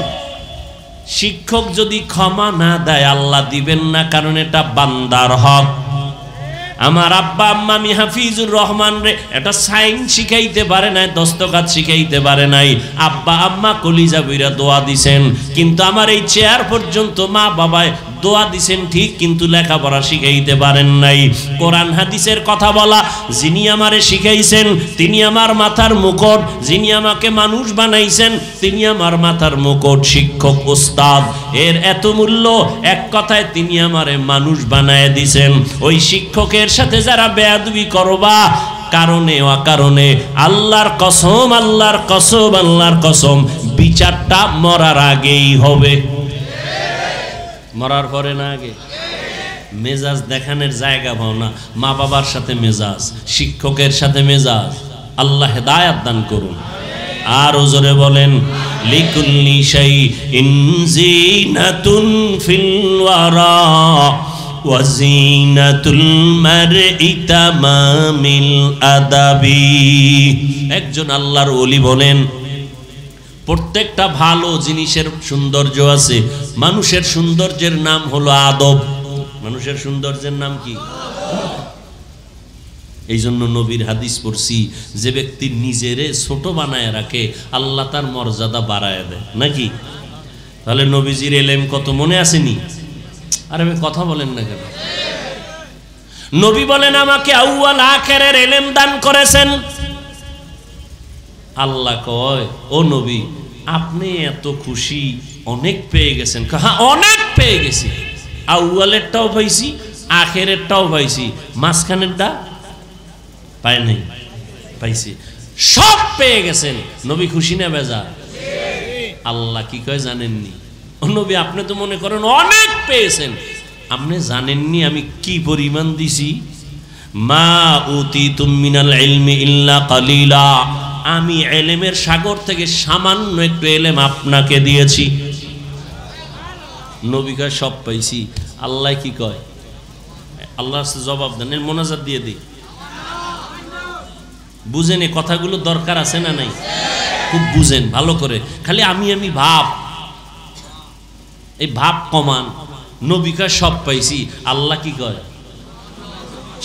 শিক্ষক যদি ক্ষমা না দেয় আল্লাহ দিবেন না, কারণ এটা বান্দার হক। আমার আব্বা আম্মা আমি হাফিজুর রহমান রে এটা সাইন শিখাইতে পারে নাই, দস্তখত শিখাইতে পারে নাই, আব্বা আম্মা কলিজা বইরা দোয়া দিছেন, কিন্তু আমার এই চেয়ার পর্যন্ত মা বাবায় দোয়া দিছেন ঠিক, কিন্তু লেখাপড়া শিখাইতে পারেন নাই। কোরআন হাদিসের কথা বলা যিনি আমারে শিখাইছেন তিনি আমার মাথার মুকুট, যিনি আমাকে মানুষ বানাইছেন তিনি আমার মাথার মুকুট। শিক্ষক উস্তাদ এর এত মূল্য, এক কথায় তিনি আমারে মানুষ বানায় দিছেন। ওই শিক্ষকের সাথে যারা বেয়াদবি করবা, কারণে অকারণে আল্লাহর কসম, আল্লাহর কসম, আল্লাহর কসম, বিচারটা মরার আগেই হবে। মরার পরে না আগে? মেজাজ দেখানোর জায়গা পাও না, মা বাবার সাথে মেজাজ, শিক্ষকের সাথে মেজাজ। আল্লাহ হেদায়াত দান করুন। আর জোরে বলেন, লিকুল্লি শাইইন জিনাতুন ফিল ওয়ারা ওয়া জিনাতুল মারই তামামিল আদাবি। একজন আল্লাহর ওলি বলেন, প্রত্যেকটা ভালো জিনিসের সৌন্দর্য আছে, মানুষের সৌন্দর্যের নাম হলো আদব। মানুষের সৌন্দর্যের নাম কি? এই জন্য নবীর হাদিস পড়ছি, যে ব্যক্তি নিজেরে ছোট বানায় রাখে আল্লাহ তার মর্যাদা বাড়ায় দেয়, নাকি? তাহলে নবীজির এলেম কত মনে আসেনি? আরে ভাই কথা বলেন না কেন? নবী বলেন, আমাকে আউয়াল আখিরের এলেম দান করেছেন। আল্লাহ কয়, ও নবী আপনি এত খুশি, অনেক পেয়ে গেছেন? হ্যাঁ অনেক পেয়ে গেছি, আউয়ালেরটাও পাইছি, আখেরেরটাও পাইছি, মাঝখানেরটা পাই নাই, পাইছি, সব পেয়ে গেছেন। নবী খুশি না বেজার? আল্লাহ কি কয় জানেননি? ও নবী আপনি তো মনে করেন অনেক পেয়েছেন, আপনি জানেননি আমি কি পরিমাণ দিছি? মা উতিতুম মিনাল ইলমি ইল্লা কালিলা, আমি এলেমের সাগর থেকে সামান্য একটু এলেম আপনাকে দিয়েছি। নবী কয় সব পাইছি। আল্লাহ কি কয়? আল্লাহ জবাব দেন, মোনাজাত দিয়ে দিই। বুঝেন এই কথাগুলো দরকার আছে না নাই? খুব বুঝেন ভালো করে। খালি আমি ভাব, এই ভাব কমান। নবিকা সব পাইছি, আল্লাহ কি কয়?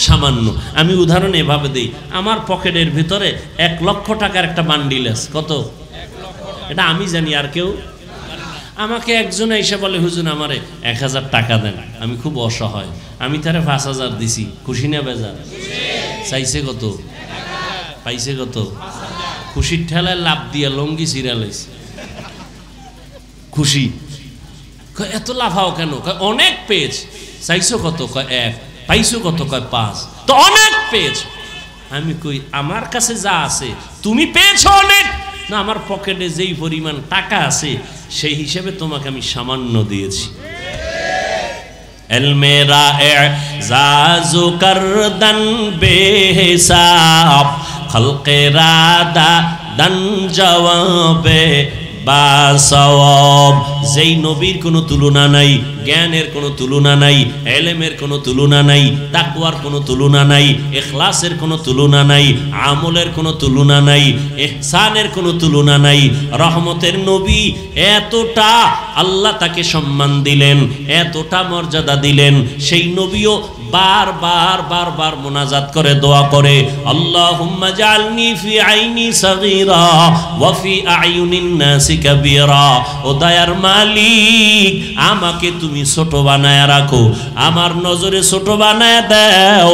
সামান্য। আমি উদাহরণ এভাবে দিই, আমার পকেটের ভিতরে 1 লক্ষ টাকার একটা বান্ডিল আছে। কত? এটা আমি জানি, আর কেউ? আমাকে একজন এসে বলে, হুজুর আমারে 1000 টাকা দেন, আমি খুব অসহায়, আমি তারে 5000 দিছি, খুশি না বেজার? চাইছে কত? পাইছে কত? খুশির ঠেলায় লাভ দিয়া লঙ্গি সিরিয়ালাইছে, খুশি। এত লাফাও কেন? অনেক পেজ। চাইছো কত? 1। পাইছো কত? 5। তো অনেক পেজ। আমি কই আমার কাছে যা আছে তুমি পেয়েছো অনেক না, আমার পকেটে যেই পরিমাণ টাকা আছে সেই হিসেবে তোমাকে আমি সামান্য দিয়েছি। এলমেরা এজাজু করদন বেহিসাব খলকেরা দান জওয়াবে বাসওয়াব। যেই নবীর কোনো তুলনা নাই, জ্ঞানের কোনো তুলনা নাই, এলেমের কোনো তুলনা নাই, তাকওয়ার কোনো তুলনা নাই, ইখলাসের কোনো তুলনা নাই, আমলের কোনো তুলনা নাই, ইহসানের কোনো তুলনা নাই। রহমতের নবী এতটা আল্লাহ তাকে সম্মান দিলেন, এতটা মর্যাদা দিলেন, সেই নবীও বারবার মুনাজাত করে দোয়া করে, আল্লাহুম্মা জাআলনি ফি আইনি সাগীরা ওয়া ফি আয়ুনিন নাসি কাবীরা। ও দয়ার মালিক, আমাকে তুমি ছোট বানায় রাখো, আমার নজরে ছোট বানায় দাও,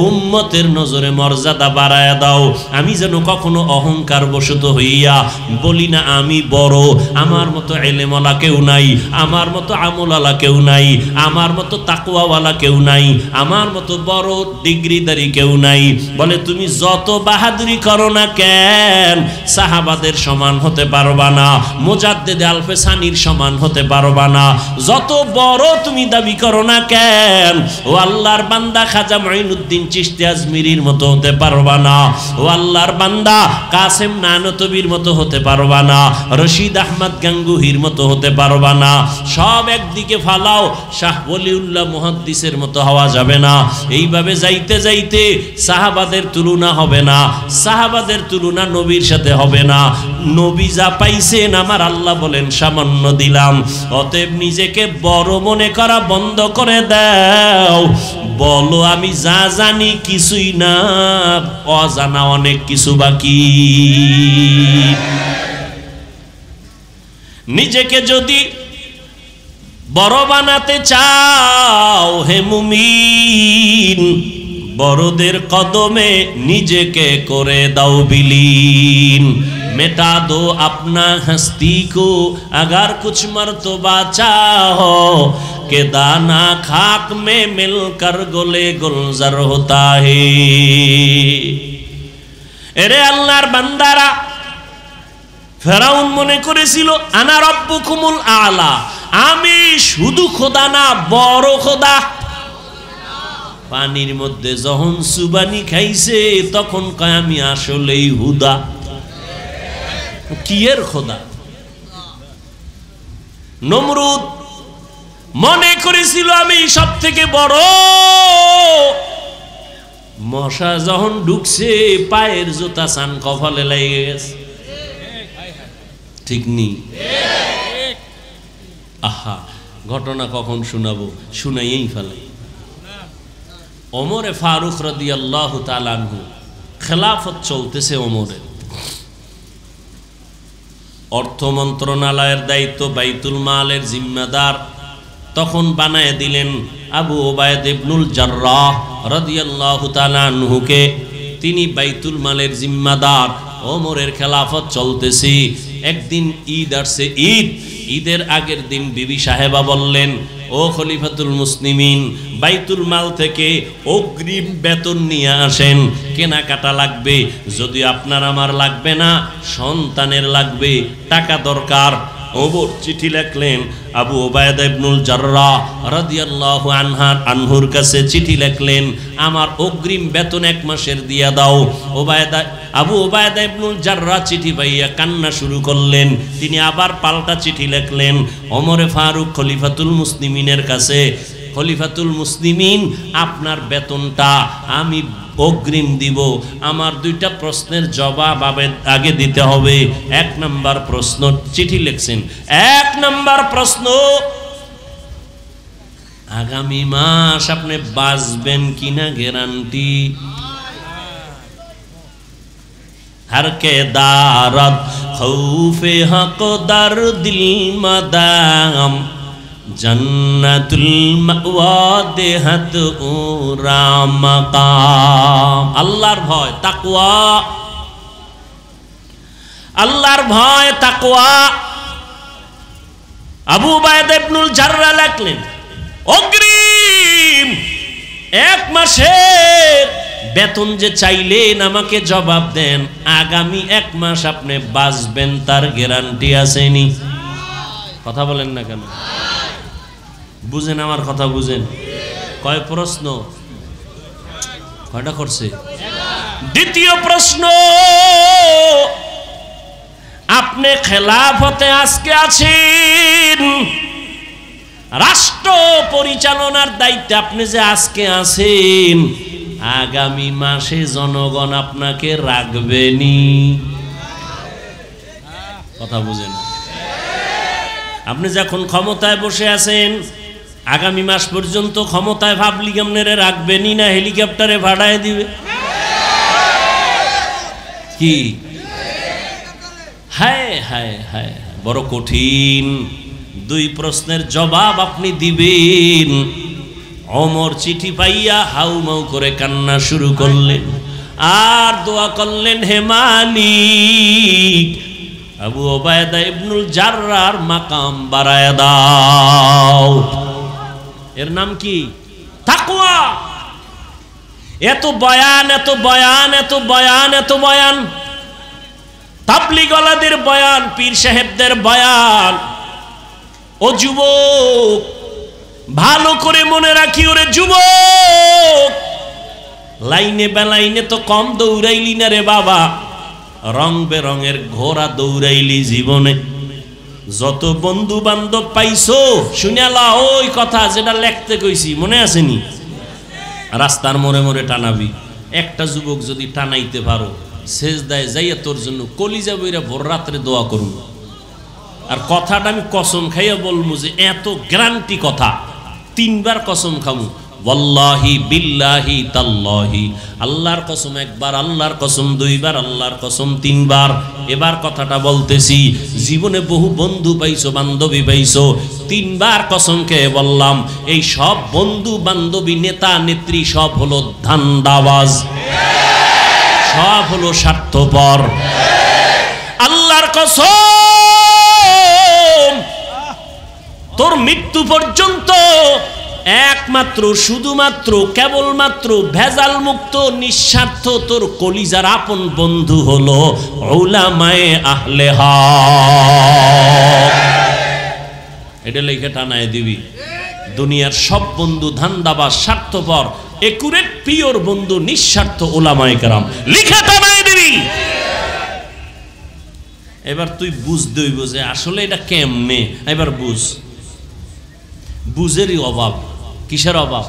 উম্মতের নজরে মর্যাদা বাড়ায় দাও। আমি যেন কখনো অহংকার বশত হইয়া বলি না আমি বড়, আমার মতো এলেমওয়ালা কেউ নাই, আমার মতো আমলওয়ালা কেউ নাই, আমার মতো তাকওয়াওয়ালা কেউ নাই, আমার মতো বড় ডিগ্রিদারি কেউ নাই। বলে তুমি যত বাহাদুরি করো না কেন, সাহাবাদের সমান হতে পারবা না, মুজাদ্দিদ আলফে সানির সমান হতে পারবা না। যত বড় তুমি দাবি করো না কেন, ও আল্লাহর বান্দা খাজা মুঈনুদ্দিন চিশতি আজমিরির মতো হতে পারবা না, ও আল্লাহর বান্দা কাসেম নানতবির মতো হতে পারবা না, রশিদ আহমদ গাঙ্গুহির মতো হতে পারবা না। সব একদিকে ফালাও, শাহ ওলিউল্লাহ মুহাদ্দিসের মতো হওয়া যাবে না। এইভাবে যাইতে যাইতে সাহাবাদের তুলনা হবে না, সাহাবাদের তুলনা নবীর সাথে হবে না। নবী যা পাইছেন আমার আল্লাহ বলেন সামান্য দিলাম। অতএব নিজেকে বড় মনে করা বন্ধ করে দাও, বলো আমি যা জানি কিছুই না, অজানা অনেক কিছু বাকি। নিজেকে যদি বড় বানাতে চাও হে মুমিন, বড়দের কদমে নিজেকে করে দাও বিলীন। मिटा दो अपना हस्ती को अगर कुछ मर्तबा चाहो, के दाना खाक में मिलकर गोले गुलजार होता है। এরে আল্লাহর বান্দারা, ফেরাউন মনে করেছিল আনা রব্বুকুমুল আলা, আমি শুধু খোদা না বড় খোদা। পানির মধ্যে যখন সুবানি খাইছে তখন কয় আমি আসলেই হুদা। কি এর খোদা? নমরুদ মনে করেছিল আমি সব থেকে বড়। মশা যখন ঢুকছে পায়ের জুতা সান কপালে লেগে গেছে। ঠিক নি? আহা, ঘটনা কখন শোনাবো, শুনাইয়েই ফেলে। ওমরে ফারুক রাদিয়াল্লাহু তাআলা আনহু, খেলাফত চলতেছে ওমরের। অর্থ মন্ত্রণালয়ের দায়িত্ব, বাইতুল মালের জিম্মাদার তখন বানায় দিলেন আবু ওবায়দা ইবনুল জাররাহ রাদিয়াল্লাহু তাআলা আনহুকে। তিনি বাইতুল মালের জিম্মাদার। ওমরের খেলাফত চলতেছে। একদিন ঈদ আসছে, ঈদের আগের দিন বিবি সাহেবা বললেন, ও খলিফাতুল মুসলিমিন, বাইতুল মাল থেকে অগ্রিম বেতন নিয়ে আসেন, কেনাকাটা লাগবে। যদি আপনার আমার লাগবে না, সন্তানের লাগবে, টাকা দরকার। ওমর চিঠি লিখলেন আবু ওবায়দা ইবনুল জাররাহ রাদিয়াল্লাহু আনহুর কাছে চিঠি লিখলেন, আমার অগ্রিম বেতন 1 মাসের দিয়া দাও। আবু ওবায়দা ইবনুল জাররাহ চিঠি পাইয়া কান্না শুরু করলেন। তিনি আবার পাল্টা চিঠি লিখলেন ওমরে ফারুক খলিফাতুল মুসলিমিনের কাছে, খলিফাতুল মুসলিমিন, আপনার বেতনটা আমি অগ্রিম দিব। আমার দুইটা প্রশ্নের জবাব আগে দিতে হবে। 1 নাম্বার প্রশ্ন, চিঠি লিখছেন, 1 নাম্বার প্রশ্ন, আগামী মাস আপনি বাঁচবেন কিনা গ্যারান্টি? हर के दारत खौफे हक दर दिल मदाम जन्नतुल मअवा देहत उरा मकाम। আল্লাহর ভয় তাকওয়া, আল্লাহর ভয় তাকওয়া। আবু উবাইদা ইবনুল জাররাহ লিখলেন, অগ্রিম 1 মাসের বেতন যে চাইলেন আমাকে জবাব দেন, আগামী 1 মাস আপনি বাঁচবেন তার গ্যারান্টি আসেনি? কথা বলেন না কেন? বুঝেন আমার কথা, বুঝেন? কয় প্রশ্ন, কয়টা করছে? দ্বিতীয় প্রশ্ন, আপনি খেলাফতে আজকে আছেন, রাষ্ট্র পরিচালনার দায়িত্বে আপনি যে আজকে আছেন, আগামী মাসে জনগণ আপনাকে রাখবেনি? কথা বুঝেন? আপনি যখন ক্ষমতায় বসে আছেন, আগামী মাস পর্যন্ত ক্ষমতায় ভাবলি আপনারে রাখবেনি না হেলিকপ্টারে ভাড়ায় দিবে? কি হায় হায় হায়, বড় কঠিন। 2 প্রশ্নের জবাব আপনি দিবেন। ওমর চিঠি পাইয়া হাউমাউ করে কান্না শুরু করলেন আর দোয়া করলেন, হে মালিক, আবু উবাইদা ইবনুল জাররাহর মাকাম বাড়ায় দাও। এর নাম কি? তাকওয়া। এত বয়ান, এত বয়ান, এত বয়ান, এত বয়ান, তাবলীগওয়ালাদের বয়ান, পীর সাহেবদের বয়ান। ও যুবক, ভালো করে মনে রাখি, ওরে যুবক, লাইনে বেলাইনে তো কম দৌড়াইলি না রে বাবা, রং বেরঙের ঘোড়া দৌড়াইলি জীবনে। যত বন্ধু বান্ধব পাইছো শুনালা ওই কথা যেটা লিখতে কইছি, মনে আসেনি? রাস্তার মোড়ে মোড়ে টানাবি। একটা যুবক যদি টানাইতে পারো, সেজদায় যাইয়া তোর জন্য কলিজা বইরা ভোর রাত্রে দোয়া করুন। আর কথাটা আমি কসম খাইয়া বলবো যে এত গ্যারান্টি কথা, 3 বার কসম খামু, ওয়াল্লাহি বিল্লাহি তাল্লাহি। আল্লাহর কসম 1 বার, আল্লাহর কসম 2 বার, আল্লাহর কসম 3 বার। এবার কথাটা বলতেছি, জীবনে বহু বন্ধু পাইছো, বান্ধবী পাইছো, 3 বার কসম খেয়ে বললাম, এই সব বন্ধু বান্ধবী, নেতা নেত্রী সব হলো ধান্দাবাজ, সব হলো স্বার্থপর। আল্লাহর কসম, তোর মৃত্যু পর্যন্ত একমাত্র শুধুমাত্র কেবলমাত্র ভেজাল মুক্ত নিঃস্বার্থ তোর কলিজার আপন বন্ধু হলো উলামায়ে আহলে হক। এটা লিখে টানায় দিবি। দুনিয়ার সব বন্ধু ধান্দাবাজ, স্বার্থপর, একুরেট পিওর বন্ধু নিঃস্বার্থ উলামায়ে কেরাম, লিখে টানায় দিবি। এবার তুই বুঝতে হইব যে আসলে এটা কেমনে। এবার বুঝেরই অভাব। কিসের অভাব?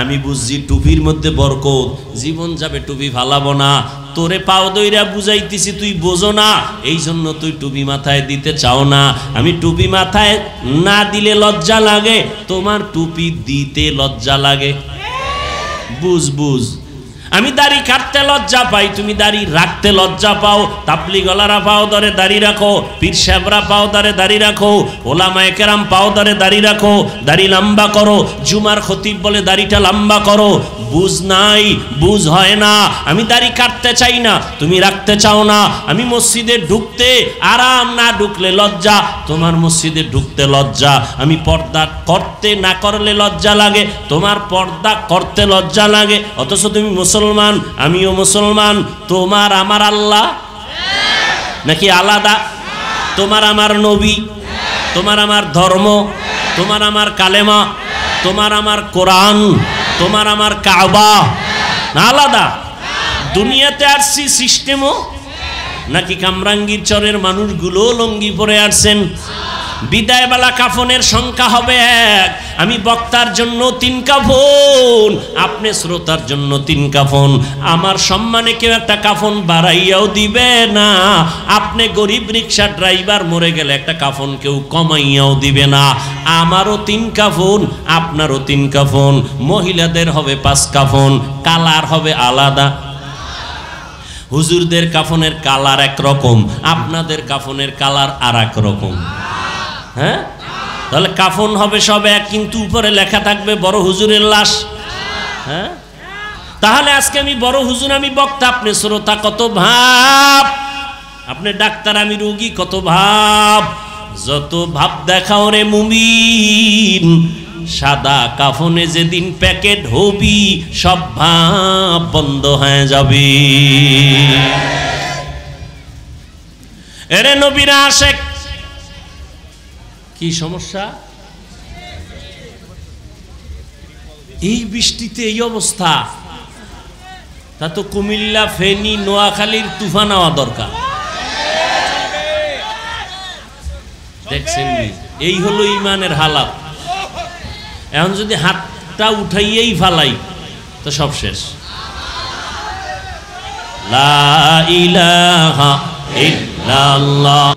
আমি বুঝছি টুপির মধ্যে বরকত, জীবন যাবে টুপি ফালাবো না। তোরে পাও দইরা বুঝাইতেছি, তুই বোঝো না, এই জন্য তুই টুপি মাথায় দিতে চাও না। আমি টুপি মাথায় না দিলে লজ্জা লাগে, তোমার টুপি দিতে লজ্জা লাগে। বুঝ। আমি দাড়ি কাটতে লজ্জা পাই, তুমি দাড়ি রাখতে লজ্জা পাও। তাবলীগওয়ালারা পাও ধরে দাড়ি রাখো, পীর সাহেবরা পাও ধরে দাড়ি রাখো, ওলামায়ে কেরাম পাও ধরে দাড়ি রাখো, দাড়ি লম্বা করো। জুমার খতিব বলে দাড়িটা লম্বা করো। বুঝ নাই, বুঝ হয় না। আমি দাড়ি কাটতে চাই না, তুমি রাখতে চাও না। আমি মসজিদে ঢুকতে আরাম, না ঢুকলে লজ্জা, তোমার মসজিদে ঢুকতে লজ্জা। আমি পর্দা করতে না করলে লজ্জা লাগে, তোমার পর্দা করতে লজ্জা লাগে। অথচ তুমি মুসলমান, আমিও মুসলমান। তোমার আমার আল্লাহ নাকি আলাদা? তোমার আমার নবী, তোমার আমার ধর্ম, তোমার আমার কালেমা, তোমার আমার কোরআন, তোমার আমার কাবা আলাদা। দুনিয়াতে আসছি সিস্টেমও নাকি কামরাঙ্গীর চরের মানুষগুলো লঙ্গি পরে আসছেন? বিদায়বেলা কাফনের সংখ্যা হবে 1। আমি বক্তার জন্য 3 কাফন, আপনি শ্রোতার জন্য 3 কাফন। আমার সম্মানে কেউ একটা কাফন বাড়াইয়াও দিবে না। আপনি গরিব রিক্সা ড্রাইভার মরে গেলে একটা কাফন কেউ কমাইয়াও দিবে না। আমারও 3 কাফন, আপনারও 3 কাফন। মহিলাদের হবে 5 কাফন, কালার হবে আলাদা। হুজুরদের কাফনের কালার একরকম, আপনাদের কাফনের কালার আর এক রকম। হ্যাঁ, তাহলে কাফন হবে সব এক, কিন্তু উপরে লেখা থাকবে বড় হুজুরের লাশ। হ্যাঁ, তাহলে আজকে আমি বড় হুজুর, আমি বক্তা, আপনি শ্রোতা, কত ভাব। আপনি ডাক্তার, আমি রোগী, কত ভাব। যত ভাব দেখাও রে মুমিন, সাদা কাফনে যেদিন প্যাকেট হবি সব ভাব বন্ধ হয়ে যাবে। এরে নবীর আশেক, কি সমস্যা? এই বৃষ্টিতে এই অবস্থা, তা তো কুমিল্লা, ফেনী, নোয়াখালীর তুফান হওয়া দরকার। দেখছেন, এই হলো ইমানের হালাত। এখন যদি হাতটা উঠাইয়েই ফালাই তো সব শেষ। লা ইলাহা ইল্লাল্লাহ।